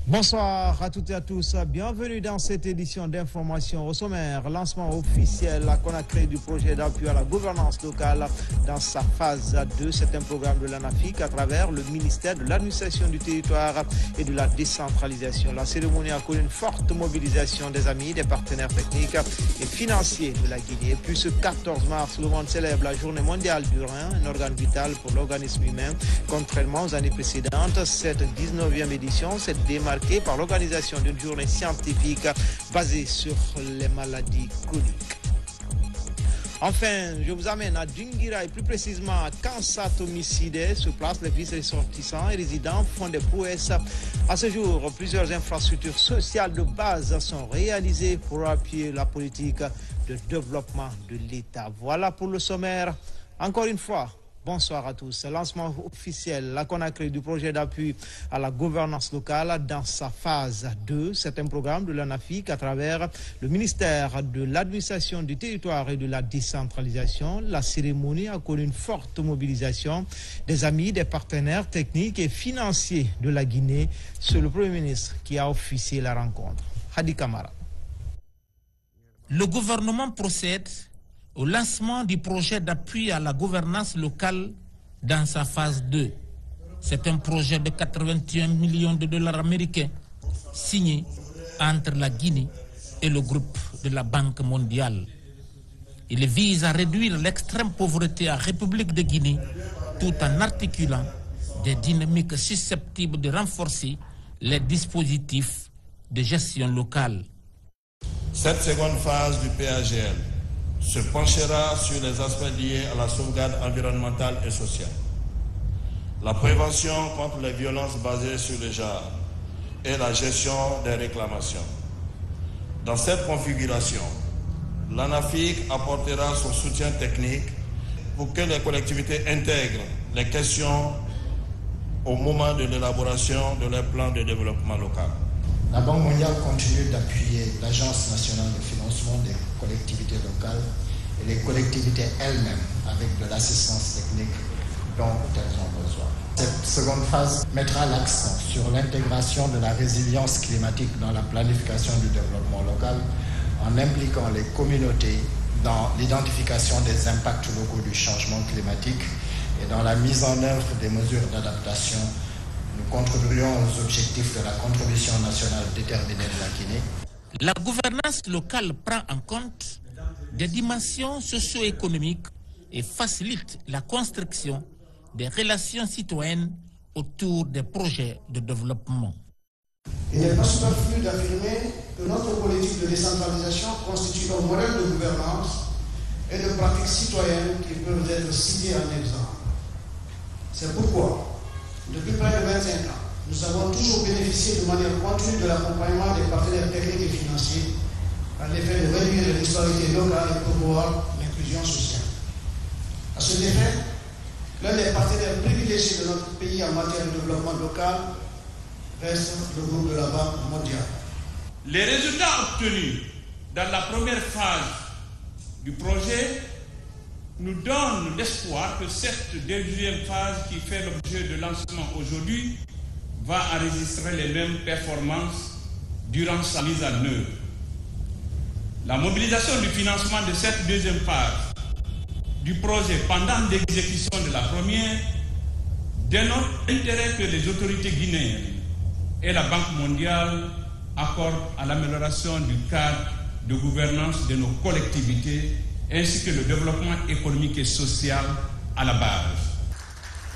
Bonsoir à toutes et à tous. Bienvenue dans cette édition d'information au sommaire. Lancement officiel à Conakry du projet d'appui à la gouvernance locale dans sa phase 2. C'est un programme de l'ANAFIC à travers le ministère de l'administration du territoire et de la décentralisation. La cérémonie a connu une forte mobilisation des amis, des partenaires techniques et financiers de la Guinée. Et puis ce 14 mars, le monde célèbre la journée mondiale du rein, un organe vital pour l'organisme humain. Contrairement aux années précédentes, cette 19e édition s'est démarquée par l'organisation d'une journée scientifique basée sur les maladies chroniques. Enfin, je vous amène à Dinguira et plus précisément à Kansatomicide. Sur place, les vice-ressortissants et résidents font des prouesses. À ce jour, plusieurs infrastructures sociales de base sont réalisées pour appuyer la politique de développement de l'État. Voilà pour le sommaire. Encore une fois, bonsoir à tous. Lancement officiel à Conakry du projet d'appui à la gouvernance locale dans sa phase 2. C'est un programme de l'ANAFIC à travers le ministère de l'administration du territoire et de la décentralisation. La cérémonie a connu une forte mobilisation des amis, des partenaires techniques et financiers de la Guinée. C'est le Premier ministre qui a officié la rencontre. Hadi Kamara. Le gouvernement procède au lancement du projet d'appui à la gouvernance locale dans sa phase 2. C'est un projet de 81 millions de dollars américains signé entre la Guinée et le groupe de la Banque mondiale. Il vise à réduire l'extrême pauvreté en République de Guinée tout en articulant des dynamiques susceptibles de renforcer les dispositifs de gestion locale. Cette seconde phase du PAGL se penchera sur les aspects liés à la sauvegarde environnementale et sociale, la prévention contre les violences basées sur le genre et la gestion des réclamations. Dans cette configuration, l'ANAFIC apportera son soutien technique pour que les collectivités intègrent les questions au moment de l'élaboration de leur plan de développement local. La Banque mondiale continue d'appuyer l'Agence nationale de financement des collectivités locales et les collectivités elles-mêmes avec de l'assistance technique dont elles ont besoin. Cette seconde phase mettra l'accent sur l'intégration de la résilience climatique dans la planification du développement local en impliquant les communautés dans l'identification des impacts locaux du changement climatique et dans la mise en œuvre des mesures d'adaptation. Nous contribuerons aux objectifs de la contribution nationale déterminée de la Guinée. La gouvernance locale prend en compte des dimensions socio-économiques et facilite la construction des relations citoyennes autour des projets de développement. Il n'est pas superflu d'affirmer que notre politique de décentralisation constitue un modèle de gouvernance et de pratiques citoyennes qui peuvent être citées en exemple. C'est pourquoi, depuis près de 25 ans, nous avons toujours bénéficié de manière continue de l'accompagnement des partenaires techniques et financiers à l'effet de réduire les disparités locales et promouvoir l'inclusion sociale. À cet effet, l'un des partenaires privilégiés de notre pays en matière de développement local reste le groupe de la Banque mondiale. Les résultats obtenus dans la première phase du projet nous donne l'espoir que cette deuxième phase qui fait l'objet de lancement aujourd'hui va enregistrer les mêmes performances durant sa mise en œuvre. La mobilisation du financement de cette deuxième phase du projet pendant l'exécution de la première dénote l'intérêt que les autorités guinéennes et la Banque mondiale accordent à l'amélioration du cadre de gouvernance de nos collectivités ainsi que le développement économique et social à la base.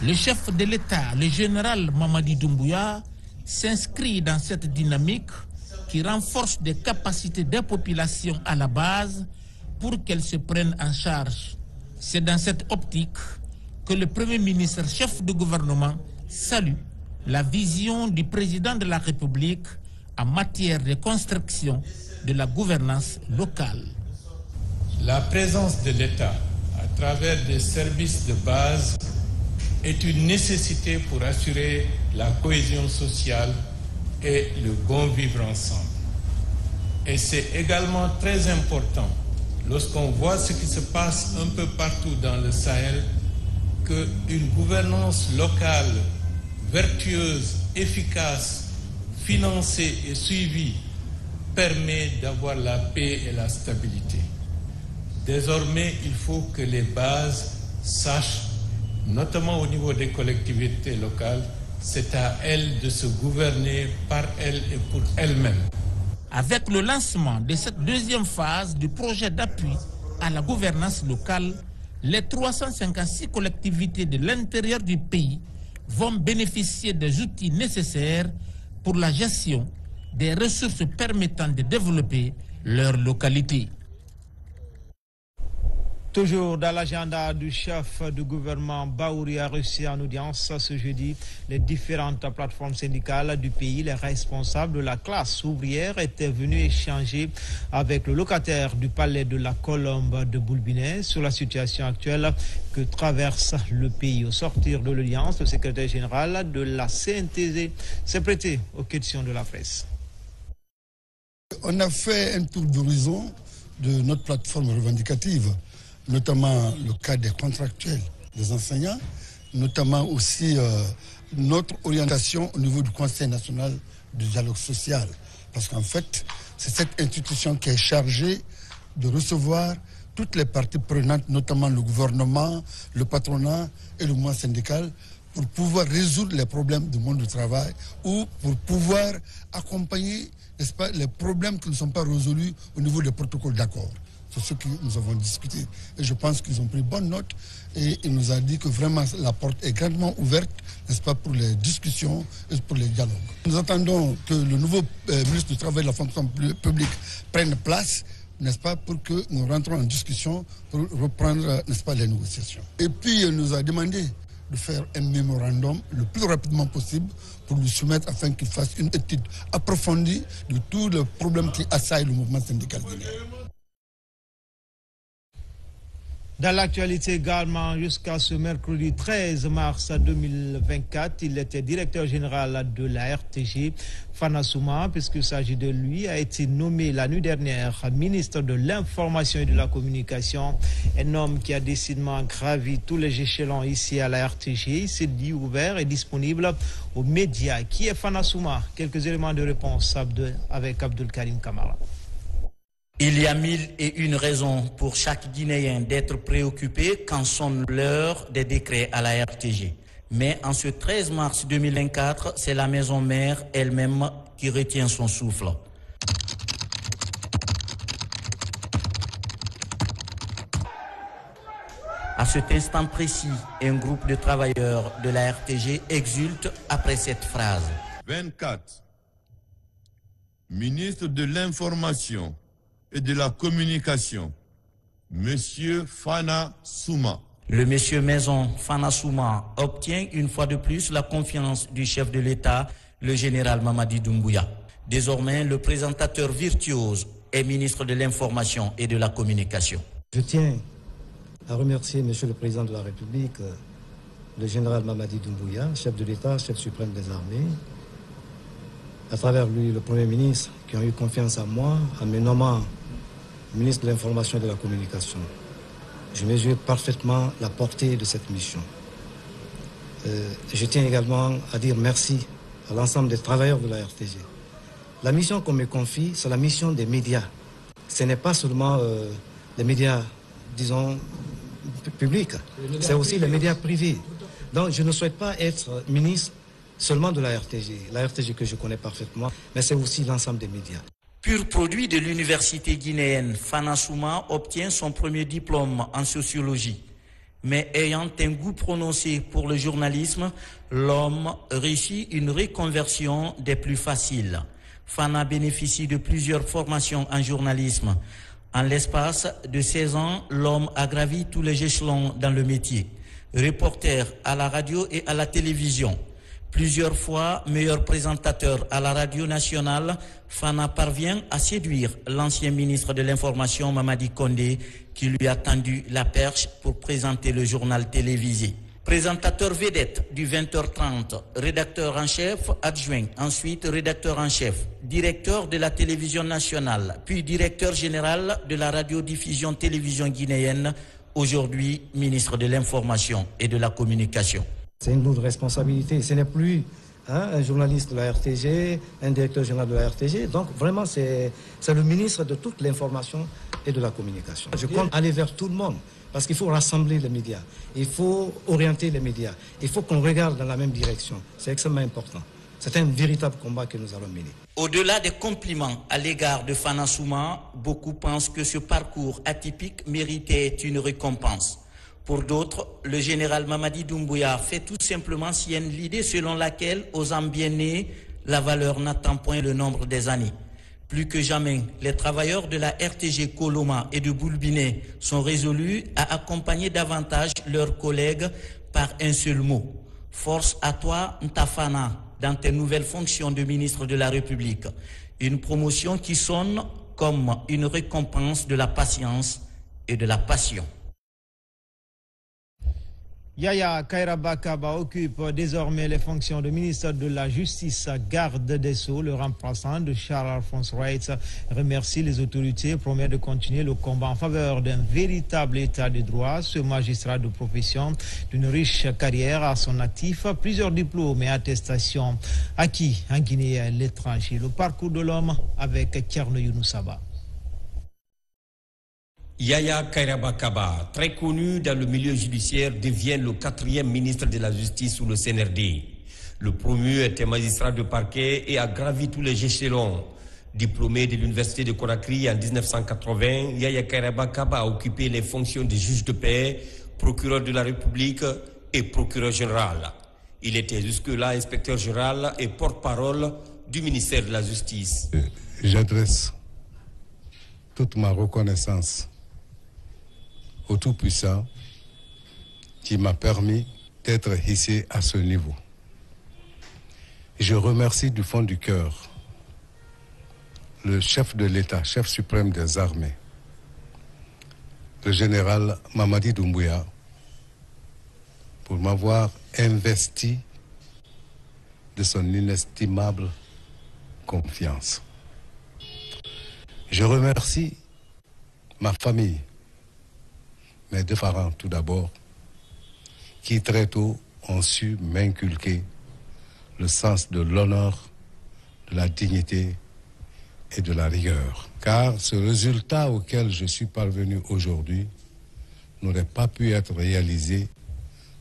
Le chef de l'État, le général Mamadi Doumbouya, s'inscrit dans cette dynamique qui renforce des capacités des populations à la base pour qu'elles se prennent en charge. C'est dans cette optique que le Premier ministre, chef de gouvernement, salue la vision du président de la République en matière de construction de la gouvernance locale. La présence de l'État à travers des services de base est une nécessité pour assurer la cohésion sociale et le bon vivre ensemble. Et c'est également très important, lorsqu'on voit ce qui se passe un peu partout dans le Sahel, qu'une gouvernance locale vertueuse, efficace, financé et suivi permet d'avoir la paix et la stabilité. Désormais, il faut que les bases sachent, notamment au niveau des collectivités locales, c'est à elles de se gouverner par elles et pour elles-mêmes. Avec le lancement de cette deuxième phase du projet d'appui à la gouvernance locale, les 356 collectivités de l'intérieur du pays vont bénéficier des outils nécessaires pour la gestion des ressources permettant de développer leur localité. Toujours dans l'agenda du chef du gouvernement, Baouri a reçu en audience ce jeudi les différentes plateformes syndicales du pays. Les responsables de la classe ouvrière étaient venus échanger avec le locataire du palais de la Colombe de Boulbinet sur la situation actuelle que traverse le pays. Au sortir de l'audience, le secrétaire général de la CNTZ s'est prêté aux questions de la presse. On a fait un tour d'horizon de notre plateforme revendicative, notamment le cas des contractuels, des enseignants, notamment aussi notre orientation au niveau du Conseil national du dialogue social. Parce qu'en fait, c'est cette institution qui est chargée de recevoir toutes les parties prenantes, notamment le gouvernement, le patronat et le mouvement syndical, pour pouvoir résoudre les problèmes du monde du travail ou pour pouvoir accompagner, n'est-ce pas, les problèmes qui ne sont pas résolus au niveau des protocoles d'accord. C'est ce que nous avons discuté. Et je pense qu'ils ont pris bonne note et il nous a dit que vraiment la porte est grandement ouverte, n'est-ce pas, pour les discussions et pour les dialogues. Nous attendons que le nouveau ministre du Travail et de la fonction publique prenne place, n'est-ce pas, pour que nous rentrons en discussion pour reprendre, n'est-ce pas, les négociations. Et puis il nous a demandé de faire un mémorandum le plus rapidement possible pour lui soumettre afin qu'il fasse une étude approfondie de tous les problèmes qui assaillent le mouvement syndical guinéen. Dans l'actualité également, jusqu'à ce mercredi 13 mars 2024, il était directeur général de la RTG. Fana Souma, puisqu'il s'agit de lui, a été nommé la nuit dernière ministre de l'Information et de la Communication. Un homme qui a décidément gravi tous les échelons ici à la RTG. Il s'est dit ouvert et disponible aux médias. Qui est Fana Souma? Quelques éléments de réponse avec Abdul Karim Kamara. Il y a 1001 raisons pour chaque Guinéen d'être préoccupé quand sonne l'heure des décrets à la RTG. Mais en ce 13 mars 2024, c'est la maison mère elle-même qui retient son souffle. À cet instant précis, un groupe de travailleurs de la RTG exulte après cette phrase. 24. Ministre de l'Information et de la Communication, Monsieur Fana Souma. Le monsieur Maison Fana Souma obtient une fois de plus la confiance du chef de l'État, le général Mamadi Doumbouya. Désormais, le présentateur virtuose est ministre de l'Information et de la Communication. Je tiens à remercier monsieur le président de la République, le général Mamadi Doumbouya, chef de l'État, chef suprême des armées, à travers lui le Premier ministre, qui ont eu confiance en moi en me nommant ministre de l'Information et de la Communication. Je mesure parfaitement la portée de cette mission. Je tiens également à dire merci à l'ensemble des travailleurs de la RTG. La mission qu'on me confie, c'est la mission des médias. Ce n'est pas seulement les médias, disons, publics, c'est aussi les médias privés. Donc je ne souhaite pas être ministre seulement de la RTG que je connais parfaitement, mais c'est aussi l'ensemble des médias. Pur produit de l'université guinéenne, Fana Souma obtient son premier diplôme en sociologie. Mais ayant un goût prononcé pour le journalisme, l'homme réussit une reconversion des plus faciles. Fana bénéficie de plusieurs formations en journalisme. En l'espace de 16 ans, l'homme a gravi tous les échelons dans le métier. Reporter à la radio et à la télévision. Plusieurs fois meilleur présentateur à la radio nationale, Fana parvient à séduire l'ancien ministre de l'Information Mamadi Condé qui lui a tendu la perche pour présenter le journal télévisé. Présentateur vedette du 20h30, rédacteur en chef, adjoint, ensuite rédacteur en chef, directeur de la télévision nationale, puis directeur général de la radiodiffusion télévision guinéenne, aujourd'hui ministre de l'Information et de la Communication. C'est une lourde responsabilité. Ce n'est plus un journaliste de la RTG, un directeur général de la RTG. Donc vraiment, c'est le ministre de toute l'information et de la communication. Je compte aller vers tout le monde, parce qu'il faut rassembler les médias, il faut orienter les médias, il faut qu'on regarde dans la même direction. C'est extrêmement important. C'est un véritable combat que nous allons mener. Au-delà des compliments à l'égard de Fana Souma, beaucoup pensent que ce parcours atypique méritait une récompense. Pour d'autres, le général Mamadi Doumbouya fait tout simplement sienne l'idée selon laquelle, aux hommes bien nés, la valeur n'attend point le nombre des années. Plus que jamais, les travailleurs de la RTG Koloma et de Boulbiné sont résolus à accompagner davantage leurs collègues par un seul mot. Force à toi, Ntafana, dans tes nouvelles fonctions de ministre de la République. Une promotion qui sonne comme une récompense de la patience et de la passion. Yaya Kairaba Kaba occupe désormais les fonctions de ministre de la Justice, garde des Sceaux. Le remplaçant de Charles-Alphonse Wright remercie les autorités et promet de continuer le combat en faveur d'un véritable état de droit. Ce magistrat de profession d'une riche carrière à son actif, plusieurs diplômes et attestations acquis en Guinée et à l'étranger. Le parcours de l'homme avec Tierno Younoussaba. Yaya Kairaba Kaba, très connu dans le milieu judiciaire, devient le 4e ministre de la Justice sous le CNRD. Le promu était magistrat de parquet et a gravi tous les échelons. Diplômé de l'université de Conakry en 1980, Yaya Kairaba Kaba a occupé les fonctions de juge de paix, procureur de la République et procureur général. Il était jusque-là inspecteur général et porte-parole du ministère de la Justice. J'adresse toute ma reconnaissance au Tout-Puissant qui m'a permis d'être hissé à ce niveau. Je remercie du fond du cœur le chef de l'État, chef suprême des armées, le général Mamadi Doumbouya, pour m'avoir investi de son inestimable confiance. Je remercie ma famille, mes 2 parents tout d'abord, qui très tôt ont su m'inculquer le sens de l'honneur, de la dignité et de la rigueur. Car ce résultat auquel je suis parvenu aujourd'hui n'aurait pas pu être réalisé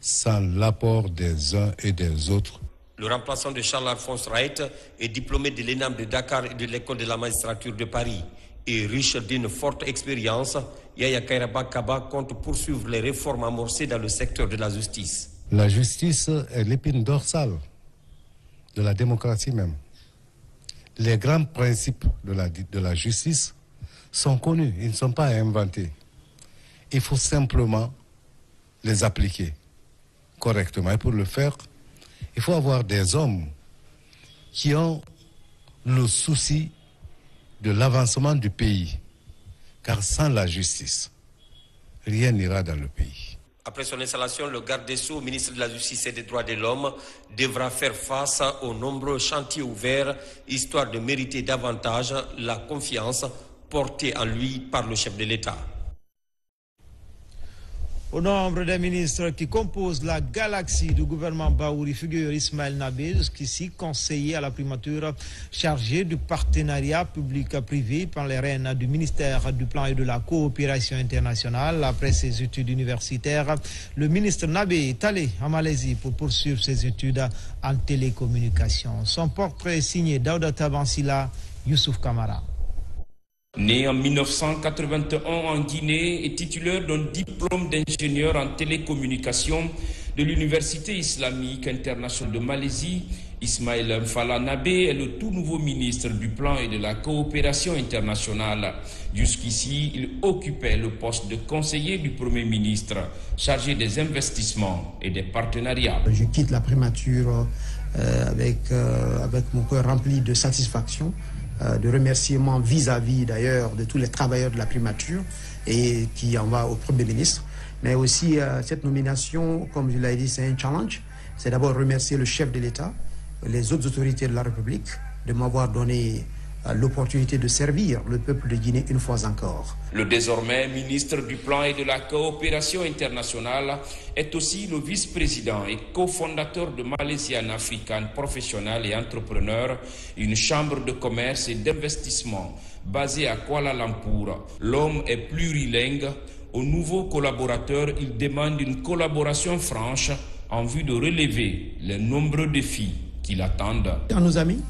sans l'apport des uns et des autres. Le remplaçant de Charles-Alphonse Wright est diplômé de l'ENAM de Dakar et de l'école de la magistrature de Paris. Et riche d'une forte expérience, Yaya Kairaba Kaba compte poursuivre les réformes amorcées dans le secteur de la justice. La justice est l'épine dorsale de la démocratie même. Les grands principes de la justice sont connus, ils ne sont pas inventés. Il faut simplement les appliquer correctement. Et pour le faire, il faut avoir des hommes qui ont le souci de l'avancement du pays. Car sans la justice, rien n'ira dans le pays. Après son installation, le garde des Sceaux, ministre de la Justice et des Droits de l'Homme, devra faire face aux nombreux chantiers ouverts, histoire de mériter davantage la confiance portée en lui par le chef de l'État. Au nombre des ministres qui composent la galaxie du gouvernement Baouri figure Ismaël Nabé, jusqu'ici conseiller à la primature chargé du partenariat public-privé par les rênes du ministère du Plan et de la Coopération internationale. Après ses études universitaires, le ministre Nabé est allé en Malaisie pour poursuivre ses études en télécommunication. Son portrait est signé Daouda Tabansila, Youssouf Kamara. Né en 1981 en Guinée et titulaire d'un diplôme d'ingénieur en télécommunication de l'Université islamique internationale de Malaisie, Ismaël Mfala Nabé est le tout nouveau ministre du Plan et de la Coopération internationale. Jusqu'ici, il occupait le poste de conseiller du Premier ministre, chargé des investissements et des partenariats. Je quitte la primature avec mon cœur rempli de satisfaction, de remerciements vis-à-vis d'ailleurs de tous les travailleurs de la primature et qui en va au Premier ministre. Mais aussi cette nomination, comme je l'ai dit, c'est un challenge. C'est d'abord remercier le chef de l'État, les autres autorités de la République de m'avoir donné l'opportunité de servir le peuple de Guinée une fois encore. Le désormais ministre du Plan et de la Coopération internationale est aussi le vice-président et cofondateur de Malaysian African Professional et Entrepreneur, une chambre de commerce et d'investissement basée à Kuala Lumpur. L'homme est plurilingue. Aux nouveaux collaborateurs, il demande une collaboration franche en vue de relever les nombreux défis qui l'attendent. Nos amis,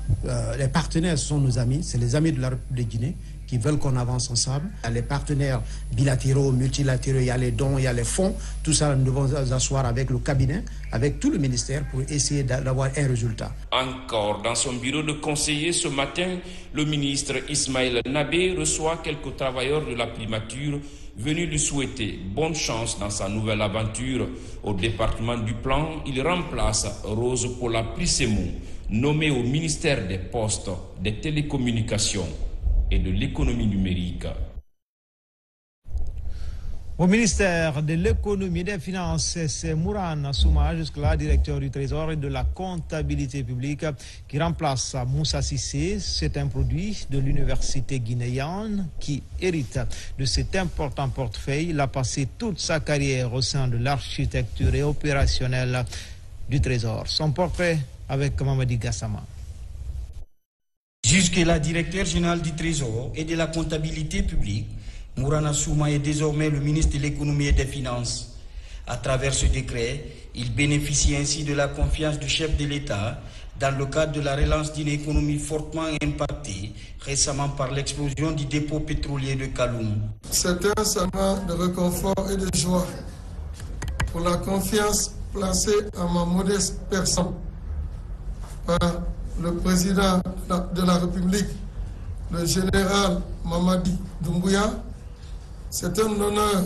les partenaires sont nos amis, c'est les amis de la République de Guinée qui veulent qu'on avance ensemble. Il y a les partenaires bilatéraux, multilatéraux, il y a les dons, il y a les fonds. Tout ça, nous devons nous asseoir avec le cabinet, avec tout le ministère pour essayer d'avoir un résultat. Encore dans son bureau de conseiller ce matin, le ministre Ismaël Nabé reçoit quelques travailleurs de la primature venus lui souhaiter bonne chance dans sa nouvelle aventure. Au département du Plan, il remplace Rose Paula Prissemou, nommée au ministère des Postes, des Télécommunications et de l'économie numérique. Au ministère de l'économie et des finances, c'est Mourana Souma, jusque-là directeur du Trésor et de la comptabilité publique, qui remplace Moussa Sissé. C'est un produit de l'université guinéenne qui hérite de cet important portefeuille. Il a passé toute sa carrière au sein de l'architecture et opérationnelle du Trésor. Son portrait avec Mamadi Gassama. Jusque-là directeur général du Trésor et de la comptabilité publique, Mourana Souma est désormais le ministre de l'économie et des finances. À travers ce décret, il bénéficie ainsi de la confiance du chef de l'État dans le cadre de la relance d'une économie fortement impactée récemment par l'explosion du dépôt pétrolier de Kaloum. C'est un sentiment de réconfort et de joie pour la confiance placée à ma modeste personne par le président de la République, le général Mamadi Doumbouya. C'est un honneur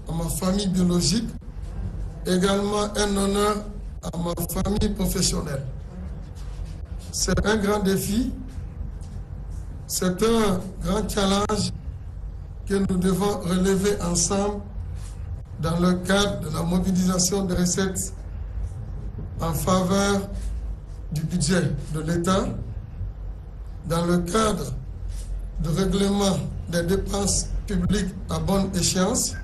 à ma famille biologique, également un honneur à ma famille professionnelle. C'est un grand défi, c'est un grand challenge que nous devons relever ensemble dans le cadre de la mobilisation des recettes en faveur du budget de l'État, dans le cadre du règlement des dépenses publiques à bonne échéance,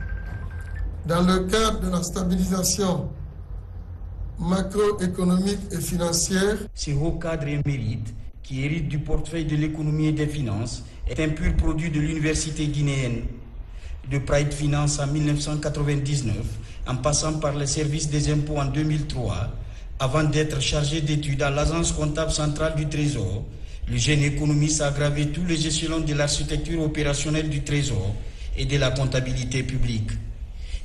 dans le cadre de la stabilisation macroéconomique et financière. Ce haut cadre émérite, qui hérite du portefeuille de l'économie et des finances, est un pur produit de l'université guinéenne. De Pride Finance en 1999, en passant par les services des impôts en 2003, avant d'être chargé d'études à l'agence comptable centrale du Trésor, le jeune économiste a gravé tous les échelons de l'architecture opérationnelle du Trésor et de la comptabilité publique.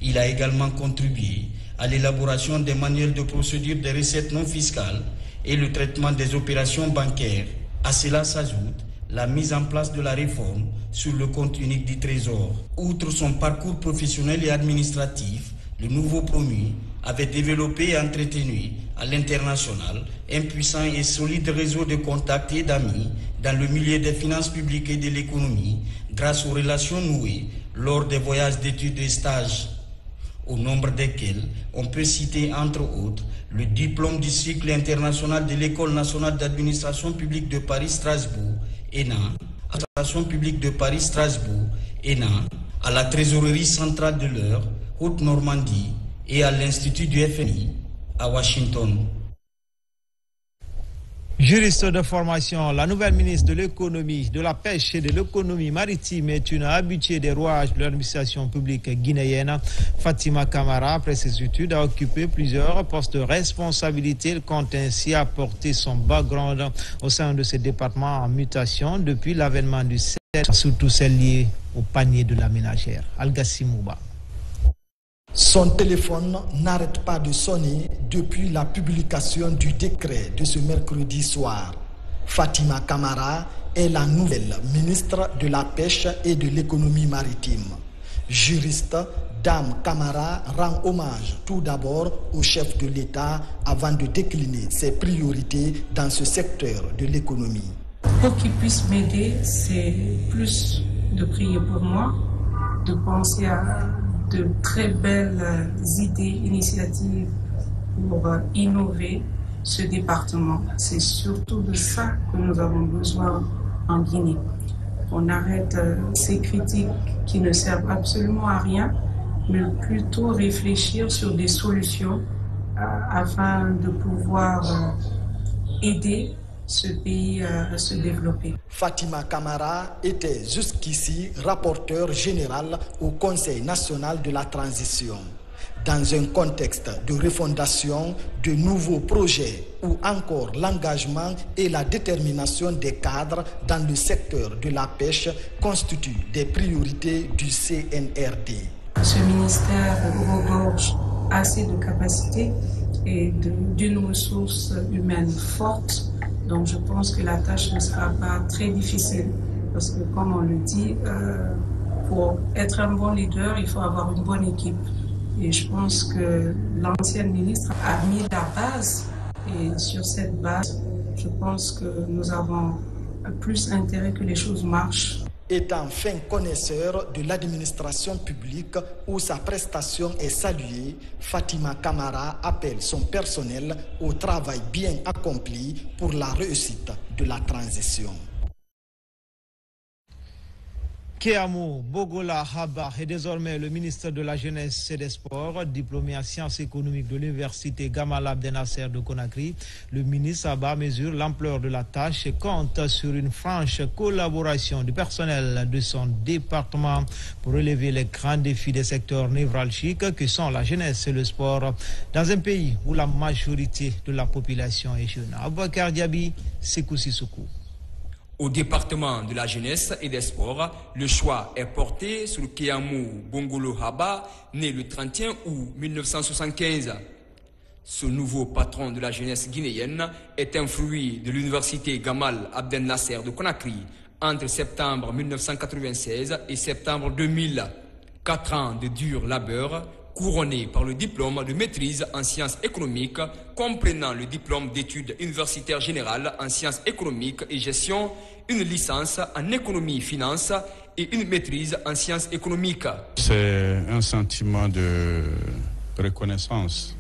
Il a également contribué à l'élaboration des manuels de procédure des recettes non fiscales et le traitement des opérations bancaires. À cela s'ajoute la mise en place de la réforme sur le compte unique du Trésor. Outre son parcours professionnel et administratif, le nouveau promu avait développé et entretenu à l'international un puissant et solide réseau de contacts et d'amis dans le milieu des finances publiques et de l'économie grâce aux relations nouées lors des voyages d'études et stages, au nombre desquels on peut citer entre autres le diplôme du cycle international de l'École nationale d'administration publique de Paris-Strasbourg, ENA, Administration publique de Paris-Strasbourg, ENA, à la trésorerie centrale de l'Eure, Haute-Normandie, et à l'Institut du FMI à Washington. Juriste de formation, la nouvelle ministre de l'économie, de la pêche et de l'économie maritime est une habituée des rouages de l'administration publique guinéenne. Fatima Camara, après ses études, a occupé plusieurs postes de responsabilité. Elle compte ainsi apporter son background au sein de ce département en mutation depuis l'avènement du CEL, surtout celle liée au panier de la ménagère. Algassi Mouba. Son téléphone n'arrête pas de sonner depuis la publication du décret de ce mercredi soir. Fatima Camara est la nouvelle ministre de la Pêche et de l'économie maritime. Juriste, Dame Camara rend hommage tout d'abord au chef de l'État avant de décliner ses priorités dans ce secteur de l'économie. Pour qu'il puisse m'aider, c'est plus de prier pour moi, de penser à de très belles idées, initiatives pour innover ce département. C'est surtout de ça que nous avons besoin en Guinée. On arrête ces critiques qui ne servent absolument à rien, mais plutôt réfléchir sur des solutions afin de pouvoir aider ce pays à se développer. Fatima Camara était jusqu'ici rapporteur général au Conseil national de la transition. Dans un contexte de refondation, de nouveaux projets ou encore l'engagement et la détermination des cadres dans le secteur de la pêche constituent des priorités du CNRD. Ce ministère regorge assez de capacités et d'une ressource humaine forte. Donc je pense que la tâche ne sera pas très difficile parce que, comme on le dit, pour être un bon leader, il faut avoir une bonne équipe. Et je pense que l'ancienne ministre a mis la base et sur cette base, je pense que nous avons plus intérêt que les choses marchent. Étant fin connaisseur de l'administration publique où sa prestation est saluée, Fatima Camara appelle son personnel au travail bien accompli pour la réussite de la transition. Keyamo Bogola Haba est désormais le ministre de la Jeunesse et des Sports, diplômé en sciences économiques de l'université Gamal Abdel Nasser de Conakry. Le ministre Haba mesure l'ampleur de la tâche et compte sur une franche collaboration du personnel de son département pour relever les grands défis des secteurs névralgiques que sont la jeunesse et le sport dans un pays où la majorité de la population est jeune. Aboubakar Diaby, Sekou Sissoko. Au département de la jeunesse et des sports, le choix est porté sur Keyamo Bongolo Haba, né le 31 août 1975. Ce nouveau patron de la jeunesse guinéenne est un fruit de l'université Gamal Abdel Nasser de Conakry entre septembre 1996 et septembre 2000. 4 ans de dur labeur, couronné par le diplôme de maîtrise en sciences économiques, comprenant le diplôme d'études universitaires générales en sciences économiques et gestion, une licence en économie-finance et une maîtrise en sciences économiques. C'est un sentiment de reconnaissance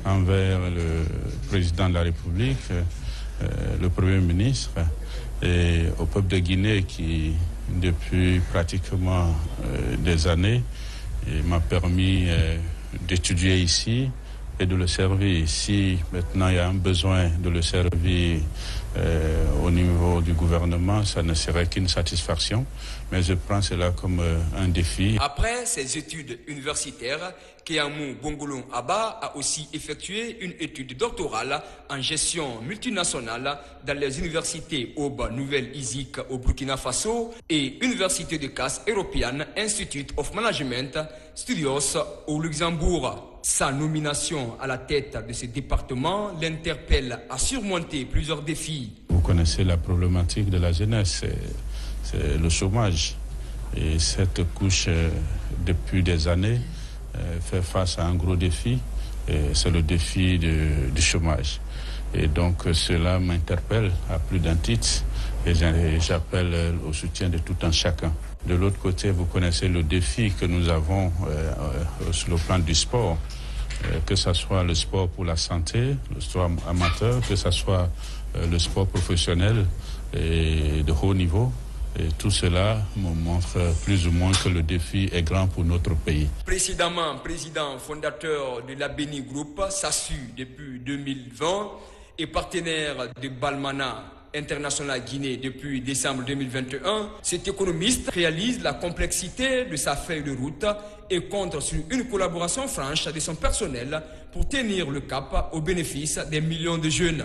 envers le président de la République, le Premier ministre et au peuple de Guinée qui, depuis pratiquement des années, m'a permis d'étudier ici et de le servir. Si maintenant il y a un besoin de le servir au niveau du gouvernement, ça ne serait qu'une satisfaction, mais je prends cela comme un défi. Après ses études universitaires, Keyamo Bongolo Haba a aussi effectué une étude doctorale en gestion multinationale dans les universités Aube Nouvelle-Isic au Burkina Faso et Université de Casse European Institute of Management Studios au Luxembourg. Sa nomination à la tête de ce département l'interpelle à surmonter plusieurs défis. Vous connaissez la problématique de la jeunesse, c'est le chômage. Et cette couche, depuis des années, fait face à un gros défi, c'est le défi du chômage. Et donc cela m'interpelle à plus d'un titre et j'appelle au soutien de tout un chacun. De l'autre côté, vous connaissez le défi que nous avons sur le plan du sport, que ce soit le sport pour la santé, le sport amateur, que ce soit le sport professionnel et de haut niveau. Et tout cela me montre plus ou moins que le défi est grand pour notre pays. Précédemment président fondateur de l'Abeni Group, SASU depuis 2020 et partenaire de Balmana International Guinée depuis décembre 2021, cet économiste réalise la complexité de sa feuille de route et compte sur une collaboration franche de son personnel pour tenir le cap au bénéfice des millions de jeunes.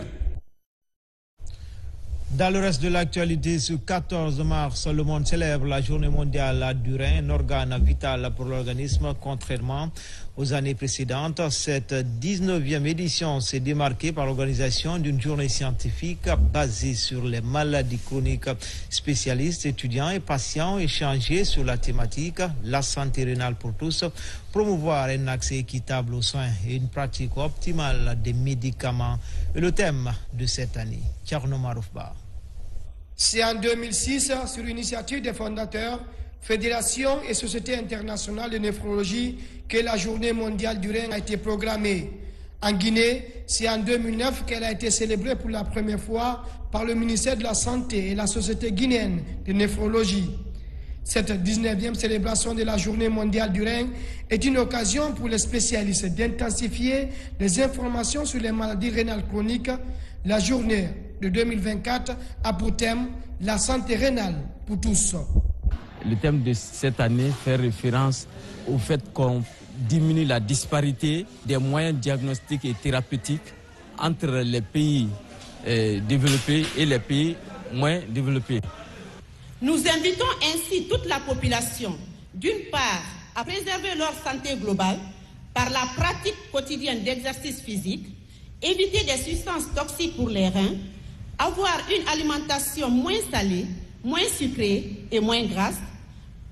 Dans le reste de l'actualité, ce 14 mars, le monde célèbre la journée mondiale du rein, un organe vital pour l'organisme. Contrairement aux années précédentes, cette 19e édition s'est démarquée par l'organisation d'une journée scientifique basée sur les maladies chroniques. Spécialistes, étudiants et patients ont échangé sur la thématique « La santé rénale pour tous », promouvoir un accès équitable aux soins et une pratique optimale des médicaments. Et le thème de cette année, Tcherno Maroufba. C'est en 2006, sur l'initiative des fondateurs, Fédération et Société internationale de néphrologie, que la journée mondiale du rein a été programmée. En Guinée, c'est en 2009 qu'elle a été célébrée pour la première fois par le ministère de la Santé et la Société guinéenne de néphrologie. Cette 19e célébration de la Journée mondiale du rein est une occasion pour les spécialistes d'intensifier les informations sur les maladies rénales chroniques. La journée de 2024 a pour thème la santé rénale pour tous. Le thème de cette année fait référence au fait qu'on diminue la disparité des moyens diagnostiques et thérapeutiques entre les pays développés et les pays moins développés. Nous invitons ainsi toute la population, d'une part, à préserver leur santé globale par la pratique quotidienne d'exercice physique, éviter des substances toxiques pour les reins, avoir une alimentation moins salée, moins sucrée et moins grasse,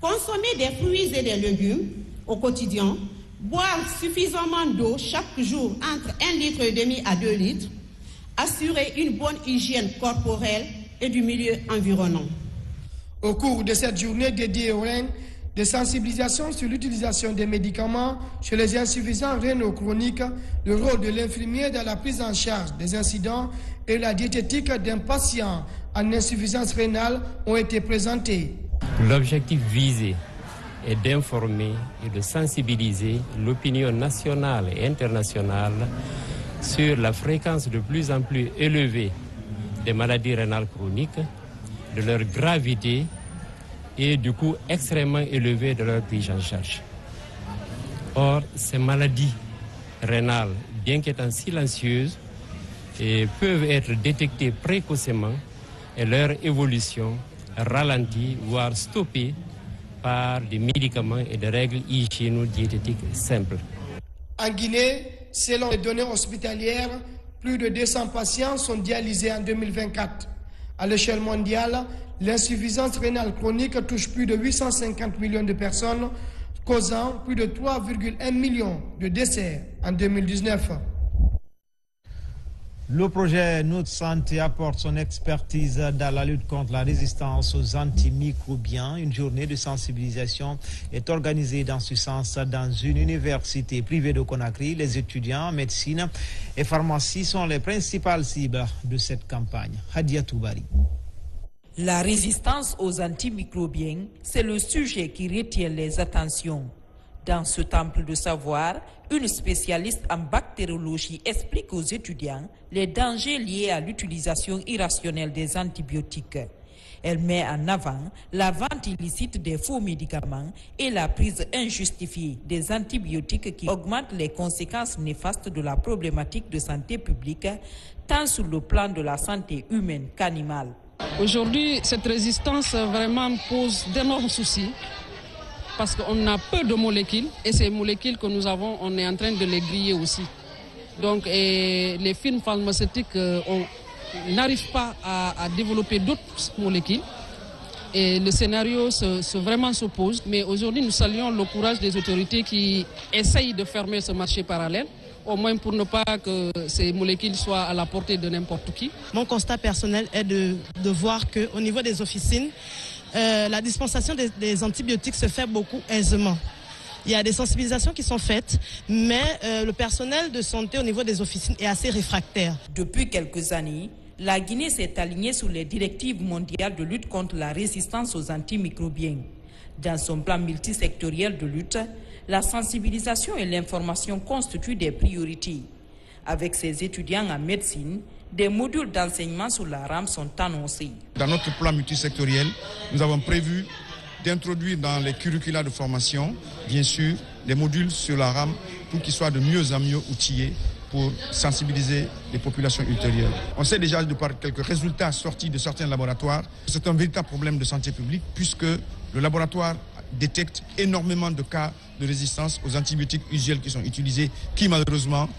consommer des fruits et des légumes au quotidien, boire suffisamment d'eau chaque jour entre 1,5 litre à 2 litres, assurer une bonne hygiène corporelle et du milieu environnant. Au cours de cette journée dédiée aux reins, de sensibilisation sur l'utilisation des médicaments chez les insuffisants rénaux chroniques, le rôle de l'infirmier dans la prise en charge des incidents et la diététique d'un patient en insuffisance rénale ont été présentés. L'objectif visé est d'informer et de sensibiliser l'opinion nationale et internationale sur la fréquence de plus en plus élevée des maladies rénales chroniques, de leur gravité et du coût extrêmement élevé de leur prise en charge. Or, ces maladies rénales, bien qu'étant silencieuses, peuvent être détectées précocement et leur évolution ralentie, voire stoppée par des médicaments et des règles hygiéno-diététiques simples. En Guinée, selon les données hospitalières, plus de 200 patients sont dialysés en 2024. À l'échelle mondiale, l'insuffisance rénale chronique touche plus de 850 millions de personnes, causant plus de 3,1 millions de décès en 2019. Le projet Notre Santé apporte son expertise dans la lutte contre la résistance aux antimicrobiens. Une journée de sensibilisation est organisée dans ce sens dans une université privée de Conakry. Les étudiants en médecine et pharmacie sont les principales cibles de cette campagne. Hadia Toubari. La résistance aux antimicrobiens, c'est le sujet qui retient les attentions. Dans ce temple de savoir, une spécialiste en bactériologie explique aux étudiants les dangers liés à l'utilisation irrationnelle des antibiotiques. Elle met en avant la vente illicite des faux médicaments et la prise injustifiée des antibiotiques qui augmentent les conséquences néfastes de la problématique de santé publique, tant sur le plan de la santé humaine qu'animale. Aujourd'hui, cette résistance vraiment pose d'énormes soucis parce qu'on a peu de molécules et ces molécules que nous avons, on est en train de les griller aussi. Donc les firmes pharmaceutiques n'arrivent pas à développer d'autres molécules et le scénario vraiment s'oppose. Mais aujourd'hui, nous saluons le courage des autorités qui essayent de fermer ce marché parallèle, au moins pour ne pas que ces molécules soient à la portée de n'importe qui. Mon constat personnel est de voir qu'au niveau des officines, la dispensation des antibiotiques se fait beaucoup aisément. Il y a des sensibilisations qui sont faites, mais le personnel de santé au niveau des officines est assez réfractaire. Depuis quelques années, la Guinée s'est alignée sur les directives mondiales de lutte contre la résistance aux antimicrobiens. Dans son plan multisectoriel de lutte, la sensibilisation et l'information constituent des priorités. Avec ses étudiants en médecine, des modules d'enseignement sur la rame sont annoncés. Dans notre plan multisectoriel, nous avons prévu d'introduire dans les curricula de formation, bien sûr, les modules sur la rame pour qu'ils soient de mieux en mieux outillés pour sensibiliser les populations ultérieures. On sait déjà de par quelques résultats sortis de certains laboratoires, c'est un véritable problème de santé publique puisque le laboratoire détecte énormément de cas de résistance aux antibiotiques usuels qui sont utilisés, qui malheureusement,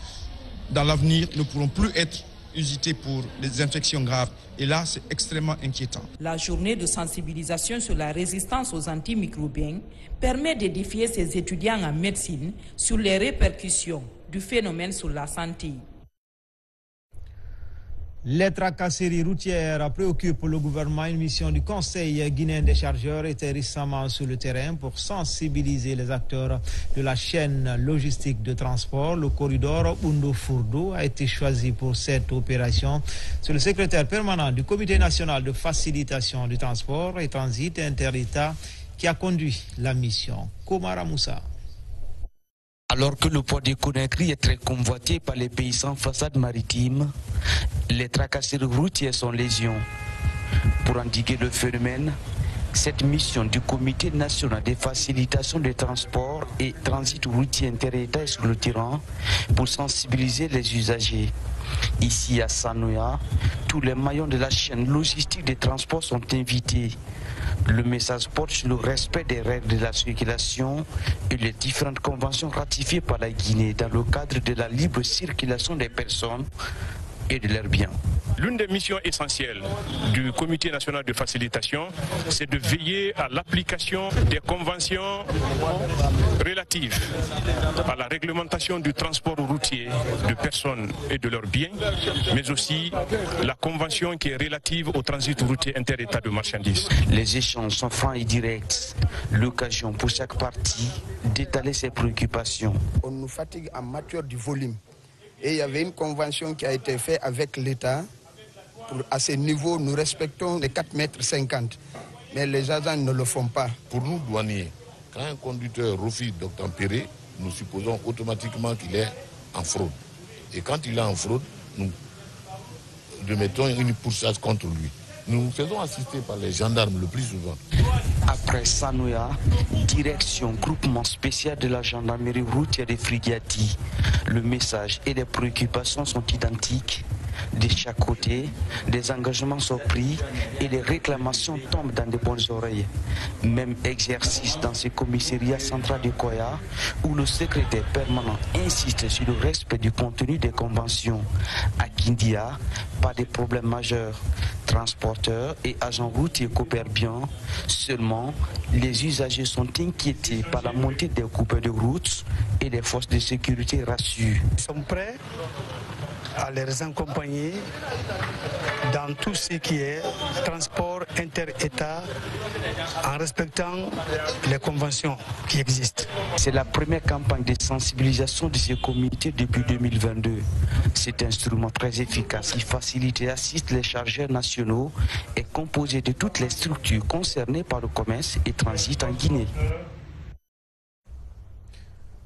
dans l'avenir, ne pourront plus être usités pour les infections graves. Et là, c'est extrêmement inquiétant. La journée de sensibilisation sur la résistance aux antimicrobiens permet d'édifier ses étudiants en médecine sur les répercussions du phénomène sur la santé. Les tracasseries routières préoccupent le gouvernement. Une mission du Conseil guinéen des chargeurs était récemment sur le terrain pour sensibiliser les acteurs de la chaîne logistique de transport. Le corridor Bundo-Fourdo a été choisi pour cette opération. C'est le secrétaire permanent du Comité national de facilitation du transport et transit inter-État qui a conduit la mission. Komara Moussa. Alors que le port de Conakry est très convoité par les pays sans façade maritime, les tracasseries routières sont légion. Pour endiguer le phénomène, cette mission du Comité national de facilitation des transports et transit routier inter-État est sur le terrain pour sensibiliser les usagers. Ici à Sanoya, tous les maillons de la chaîne logistique des transports sont invités. Le message porte sur le respect des règles de la circulation et les différentes conventions ratifiées par la Guinée dans le cadre de la libre circulation des personnes et de leurs biens. L'une des missions essentielles du Comité national de facilitation, c'est de veiller à l'application des conventions relatives à la réglementation du transport routier de personnes et de leurs biens, mais aussi la convention qui est relative au transit routier inter-État de marchandises. Les échanges sont francs et directs, l'occasion pour chaque partie d'étaler ses préoccupations. On nous fatigue en matière du volume. Et il y avait une convention qui a été faite avec l'État. À ce niveau, nous respectons les 4,50 m. Mais les agents ne le font pas. Pour nous, douaniers, quand un conducteur refuse d'obtempérer, nous supposons automatiquement qu'il est en fraude. Et quand il est en fraude, nous mettons une pourchasse contre lui. Nous nous faisons assister par les gendarmes le plus souvent. Après Sanoya, direction groupement spécial de la gendarmerie routière de Frigati. Le message et les préoccupations sont identiques. De chaque côté, des engagements sont pris et les réclamations tombent dans de bonnes oreilles. Même exercice dans ce commissariat central de Koya, où le secrétaire permanent insiste sur le respect du contenu des conventions. À Kindia, pas de problème majeur. Transporteurs et agents routiers coopèrent bien. Seulement, les usagers sont inquiétés par la montée des coupures de route et les forces de sécurité rassurent. Nous sommes prêts à les accompagner dans tout ce qui est transport inter-État en respectant les conventions qui existent. C'est la première campagne de sensibilisation de ce comité depuis 2022. Cet instrument très efficace qui facilite et assiste les chargeurs nationaux est composé de toutes les structures concernées par le commerce et transit en Guinée.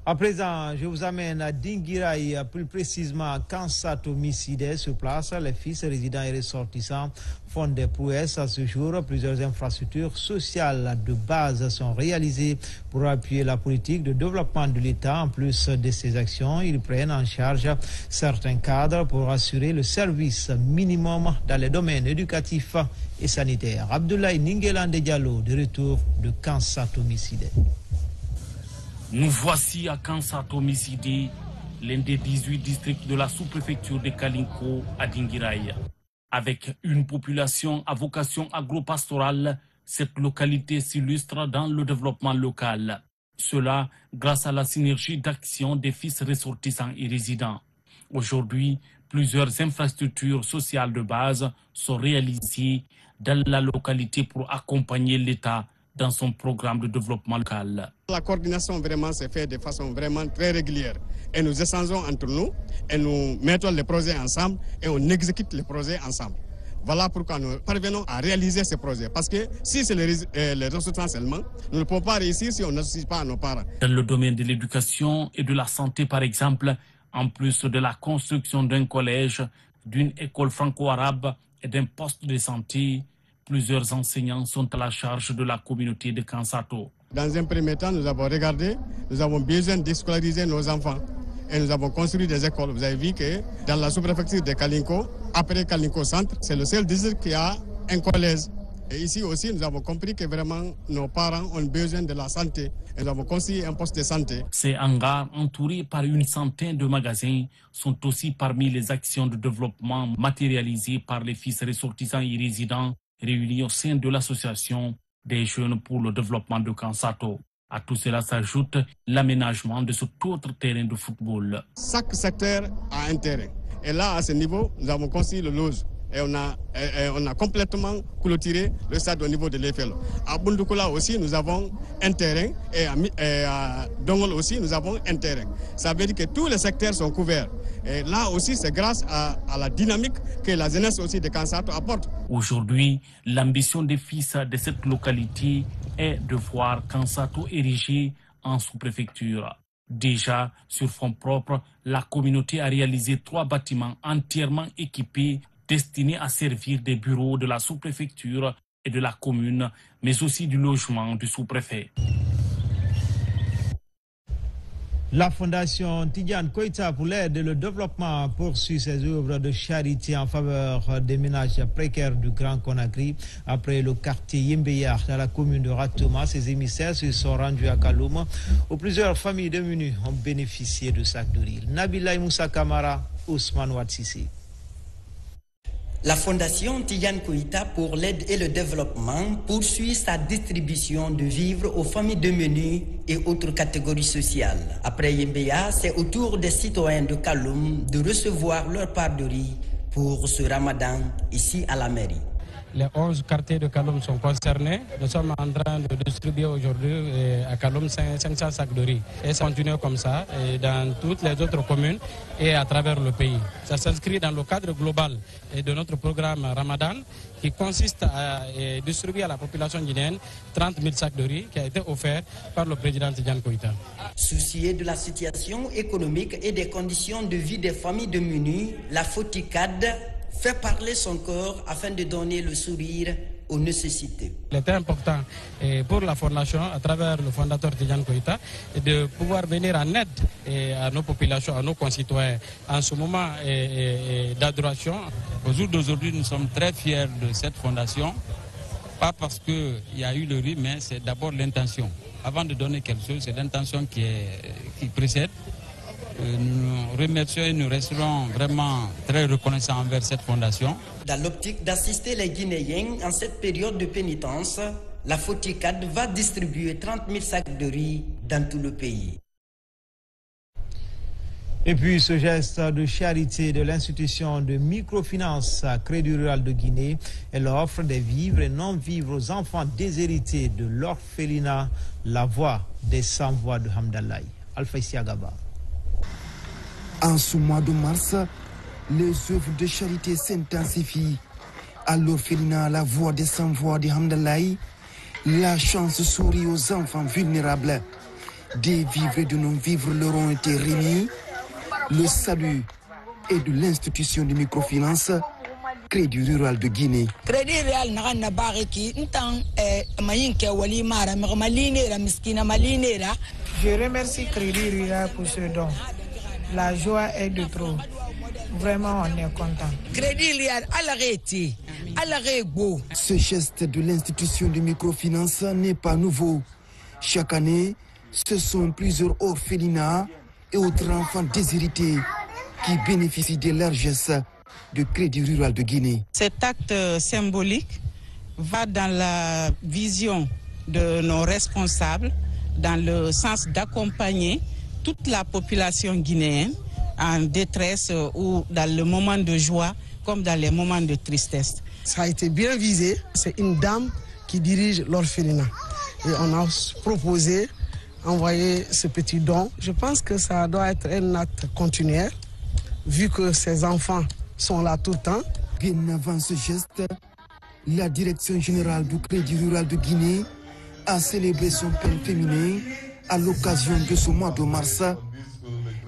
À présent, je vous amène à Dinguiraï, plus précisément à Kansato Miside. Sur place, les fils résidents et ressortissants font des prouesses à ce jour. Plusieurs infrastructures sociales de base sont réalisées pour appuyer la politique de développement de l'État. En plus de ces actions, ils prennent en charge certains cadres pour assurer le service minimum dans les domaines éducatifs et sanitaires. Abdoulaye Ningelande Diallo, de retour de Kansato Miside. Nous voici à Kansato Miside, l'un des 18 districts de la sous-préfecture de Kalinko à Dinguiraï. Avec une population à vocation agro-pastorale, cette localité s'illustre dans le développement local. Cela grâce à la synergie d'action des fils ressortissants et résidents. Aujourd'hui, plusieurs infrastructures sociales de base sont réalisées dans la localité pour accompagner l'État dans son programme de développement local. La coordination vraiment se fait de façon vraiment très régulière et nous échangeons entre nous et nous mettons les projets ensemble et on exécute les projets ensemble. Voilà pourquoi nous parvenons à réaliser ces projets. Parce que si c'est les ressources seulement, nous ne pouvons pas réussir si on n'assiste pas à nos parents. Dans le domaine de l'éducation et de la santé par exemple, en plus de la construction d'un collège, d'une école franco-arabe et d'un poste de santé, plusieurs enseignants sont à la charge de la communauté de Kansato. Dans un premier temps, nous avons regardé, nous avons besoin de scolariser nos enfants. Et nous avons construit des écoles. Vous avez vu que dans la sous-préfecture de Kalinko, après Kalinko Centre, c'est le seul district qui a un collège. Et ici aussi, nous avons compris que vraiment nos parents ont besoin de la santé. Et nous avons construit un poste de santé. Ces hangars, entourés par une centaine de magasins, sont aussi parmi les actions de développement matérialisées par les fils ressortissants et résidents réunis au sein de l'association des jeunes pour le développement de Kansato. À tout cela s'ajoute l'aménagement de cet autre terrain de football. Chaque secteur a un terrain. Et là, à ce niveau, nous avons construit le loge. Et on a complètement clôturé le stade au niveau de l'Eiffel. À Bundukula aussi, nous avons un terrain et à Dongol aussi, nous avons un terrain. Ça veut dire que tous les secteurs sont couverts. Et là aussi, c'est grâce à la dynamique que la jeunesse aussi de Kansato apporte. Aujourd'hui, l'ambition des fils de cette localité est de voir Kansato érigé en sous-préfecture. Déjà, sur fonds propres, la communauté a réalisé 3 bâtiments entièrement équipés destinés à servir des bureaux de la sous-préfecture et de la commune, mais aussi du logement du sous-préfet. La Fondation Tidjane Koïta pour l'aide et le développement poursuit ses œuvres de charité en faveur des ménages précaires du Grand Conakry. Après le quartier Yembeyar dans la commune de Ratouma, ses émissaires se sont rendus à Kaloum où plusieurs familles démunies ont bénéficié de sacs de riz. Nabila Moussa Kamara, Ousmane Ouatsissi. La Fondation Tidjane Koïta pour l'aide et le développement poursuit sa distribution de vivres aux familles démunies et autres catégories sociales. Après Yembeya, c'est au tour des citoyens de Kaloum de recevoir leur part de riz pour ce ramadan ici à la mairie. Les 11 quartiers de Kaloum sont concernés. Nous sommes en train de distribuer aujourd'hui à Kaloum 500 sacs de riz. Et ça continue comme ça dans toutes les autres communes et à travers le pays. Ça s'inscrit dans le cadre global de notre programme Ramadan qui consiste à distribuer à la population guinéenne 30 000 sacs de riz qui a été offert par le président Tidjane Koïta. Soucié de la situation économique et des conditions de vie des familles démunies, la FOTICAD fait parler son corps afin de donner le sourire aux nécessités. Il était important pour la fondation, à travers le fondateur Tidjane Koïta, de pouvoir venir en aide à nos populations, à nos concitoyens, en ce moment d'adoration. Au jour d'aujourd'hui, nous sommes très fiers de cette fondation, pas parce qu'il y a eu le riz, mais c'est d'abord l'intention. Avant de donner quelque chose, c'est l'intention qui précède. Nous remercions et nous resterons vraiment très reconnaissants envers cette fondation. Dans l'optique d'assister les Guinéens en cette période de pénitence, la FOTICAD va distribuer 30 000 sacs de riz dans tout le pays. Et puis ce geste de charité de l'institution de microfinance à Crédit Rural de Guinée, elle offre des vivres et non-vivres aux enfants déshérités de l'orphelinat La Voix des Sans-Voix de Hamdallaye. Alpha Isiagaba. En ce mois de mars, les œuvres de charité s'intensifient. À l'orphelinat La Voix des Sans-Voix de Hamdallaye, la chance sourit aux enfants vulnérables. Des vivres et de non-vivres leur ont été remis. Le salut est de l'institution de microfinance Crédit Rural de Guinée. Crédit Rural n'a pas Je remercie Crédit Rural pour ce don. La joie est de trop. Vraiment, on est content. Crédit Rural à beau. Ce geste de l'institution de microfinance n'est pas nouveau. Chaque année, ce sont plusieurs orphelinats et autres enfants déshérités qui bénéficient des largesses de Crédit Rural de Guinée. Cet acte symbolique va dans la vision de nos responsables, dans le sens d'accompagner toute la population guinéenne en détresse ou dans le moment de joie comme dans les moments de tristesse. Ça a été bien visé. C'est une dame qui dirige l'orphelinat. Et on a proposé envoyer ce petit don. Je pense que ça doit être un acte continuel, vu que ces enfants sont là tout le temps. Bien avant ce geste, la Direction générale du Crédit Rural de Guinée a célébré son père féminin à l'occasion de ce mois de mars,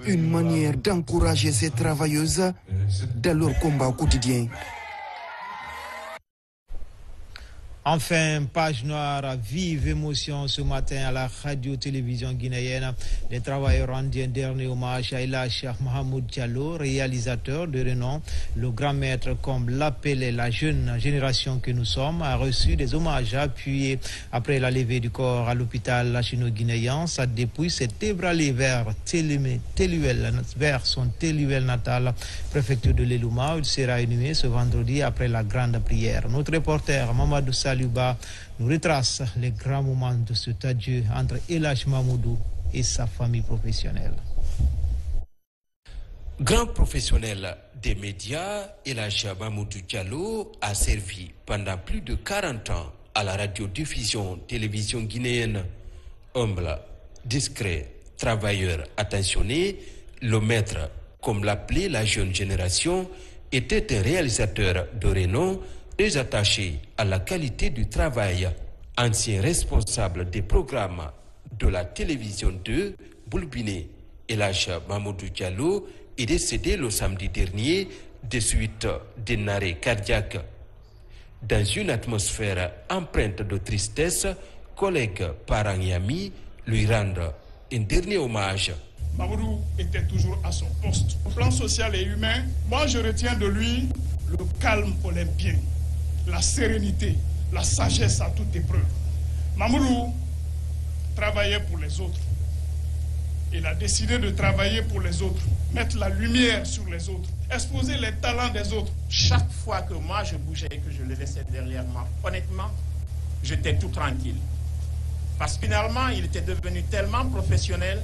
une manière d'encourager ces travailleuses dans leur combat au quotidien. Enfin, page noire à vive émotion ce matin à la radio-télévision guinéenne. Les travailleurs rendent un dernier hommage à Ila Cheikh Mahamoud Diallo, réalisateur de renom. Le grand maître, comme l'appelait la jeune génération que nous sommes, a reçu des hommages appuyés après la levée du corps à l'hôpital lachino-guinéen. Sa dépouille s'est ébranlée vers son Téluel natal, préfecture de l'Elouma, où il sera inhumé ce vendredi après la grande prière. Notre reporter Mamadou Saluba nous retrace les grands moments de cet adieu entre Elhaj Mamoudou et sa famille professionnelle. Grand professionnel des médias, Elhadji Mamoudou Diallo a servi pendant plus de 40 ans à la radiodiffusion télévision guinéenne. Humble, discret, travailleur attentionné, le maître, comme l'appelait la jeune génération, était un réalisateur de renom très attaché à la qualité du travail. Ancien responsable des programmes de la télévision 2, Boulbiné, Elhadji Mamoudou Diallo est décédé le samedi dernier de suite d'un arrêt cardiaque. Dans une atmosphère empreinte de tristesse, collègues, parents et amis lui rendent un dernier hommage. Mamoudou était toujours à son poste. Au plan social et humain, moi je retiens de lui le calme olympien, la sérénité, la sagesse à toute épreuve. Mamoudou travaillait pour les autres. Il a décidé de travailler pour les autres, mettre la lumière sur les autres, exposer les talents des autres. Chaque fois que moi je bougeais et que je le laissais derrière moi, honnêtement, j'étais tout tranquille. Parce que finalement, il était devenu tellement professionnel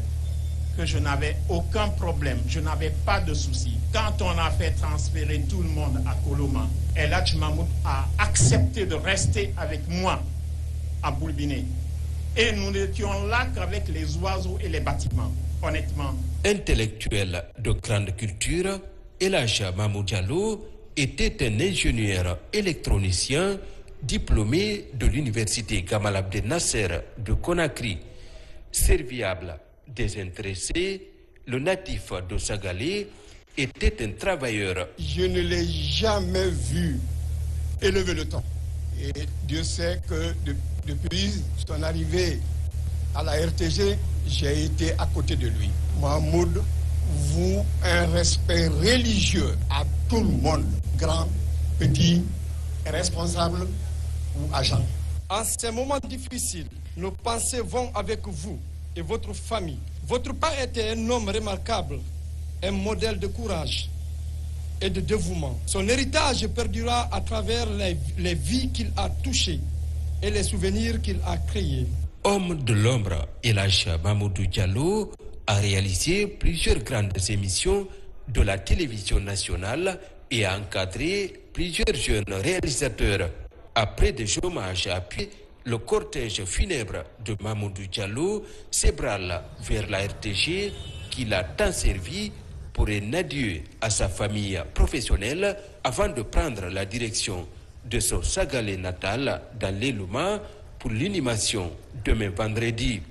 que je n'avais aucun problème, je n'avais pas de soucis. Quand on a fait transférer tout le monde à Koloma, Elhadji Mamoudou a accepté de rester avec moi à Boulbiné. Et nous n'étions là qu'avec les oiseaux et les bâtiments, honnêtement. Intellectuel de grande culture, Elhadji Mamoudou Diallo était un ingénieur électronicien diplômé de l'université Gamal Abdel Nasser de Conakry. Serviable, désintéressé, le natif de Sagalé était un travailleur. Je ne l'ai jamais vu élever le temps. Et Dieu sait que depuis son arrivée à la RTG, j'ai été à côté de lui. Mahmoud voue un respect religieux à tout le monde, grand, petit, responsable ou agent. En ces moments difficiles, nos pensées vont avec vous et votre famille. Votre père était un homme remarquable, un modèle de courage et de dévouement. Son héritage perdurera à travers les vies qu'il a touchées et les souvenirs qu'il a créés. Homme de l'ombre, Elhadji Mamoudou Diallo a réalisé plusieurs grandes émissions de la télévision nationale et a encadré plusieurs jeunes réalisateurs. Après des hommages appuyés, le cortège funèbre de Mamoudou Diallo s'ébranle vers la RTG qui l'a tant servi pour un adieu à sa famille professionnelle avant de prendre la direction de son Sagalé natal dans l'Eluma pour l'inhumation demain vendredi.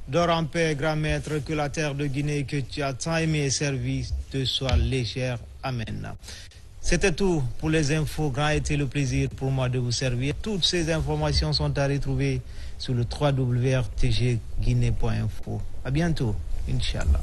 Dors en paix, grand maître, que la terre de Guinée que tu as tant aimé et servi te soit légère. Amen. C'était tout pour les infos. Grand était le plaisir pour moi de vous servir. Toutes ces informations sont à retrouver sur le www.rtgguinée.info. À bientôt, Inch'Allah.